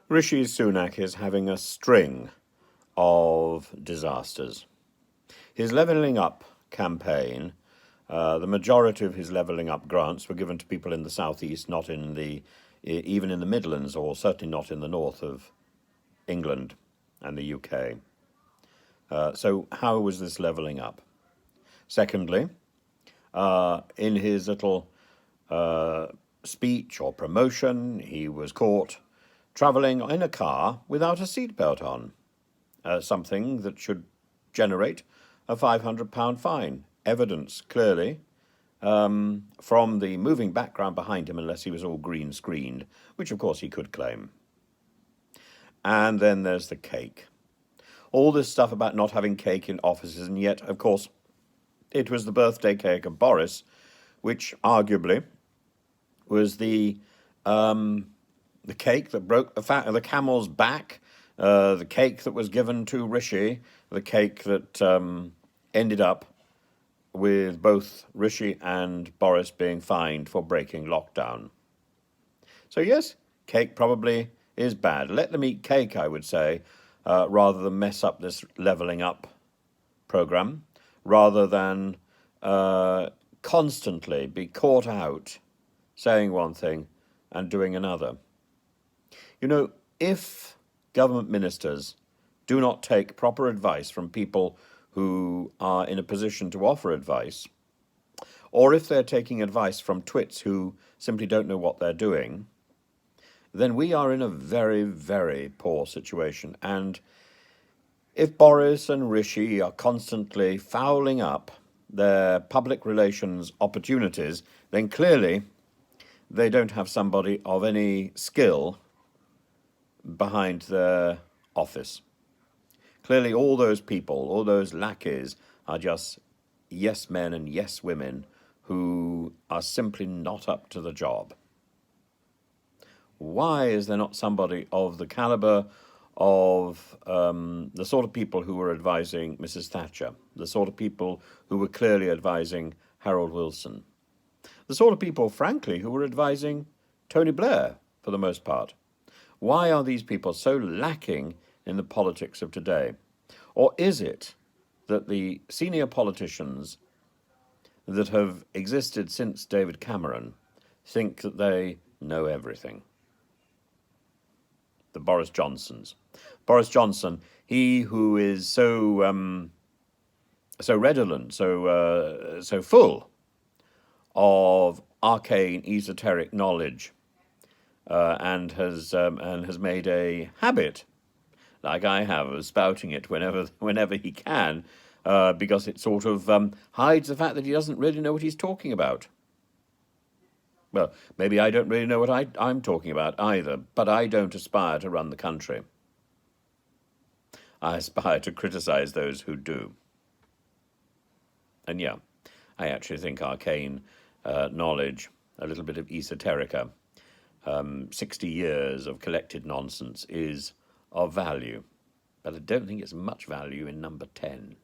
Rishi Sunak is having a string of disasters. His levelling up campaign, the majority of his levelling up grants were given to people in the southeast, not in even in the Midlands, or certainly not in the north of England and the UK. So how was this levelling up? Secondly, in his little speech or promotion, he was caught travelling in a car without a seatbelt on, something that should generate a £500 fine. Evidence clearly from the moving background behind him, unless he was all green screened, which of course he could claim. And then there's the cake. All this stuff about not having cake in offices, and yet, of course, it was the birthday cake of Boris, which arguably was the cake that broke the camel's back, the cake that was given to Rishi, the cake that ended up with both Rishi and Boris being fined for breaking lockdown. So yes, cake probably is bad. Let them eat cake, I would say, rather than mess up this levelling up programme, rather than constantly be caught out saying one thing and doing another. You know, if government ministers do not take proper advice from people who are in a position to offer advice, or if they're taking advice from twits who simply don't know what they're doing, then we are in a very, very poor situation. And if Boris and Rishi are constantly fouling up their public relations opportunities, then clearly they don't have somebody of any skill behind their office. Clearly all those people, all those lackeys, are just yes men and yes women who are simply not up to the job. Why is there not somebody of the calibre of the sort of people who were advising Mrs. Thatcher, the sort of people who were clearly advising Harold Wilson, the sort of people, frankly, who were advising Tony Blair for the most part? Why are these people so lacking in the politics of today? Or is it that the senior politicians that have existed since David Cameron think that they know everything? The Boris Johnsons. Boris Johnson, he who is so redolent, so full of arcane, esoteric knowledge, and has made a habit, like I have, of spouting it whenever he can, because it sort of hides the fact that he doesn't really know what he's talking about. Well, maybe I don't really know what I'm talking about either, but I don't aspire to run the country. I aspire to criticize those who do. And yeah, I actually think arcane knowledge, a little bit of esoterica, 60 years of collected nonsense is of value, but I don't think it's much value in number 10.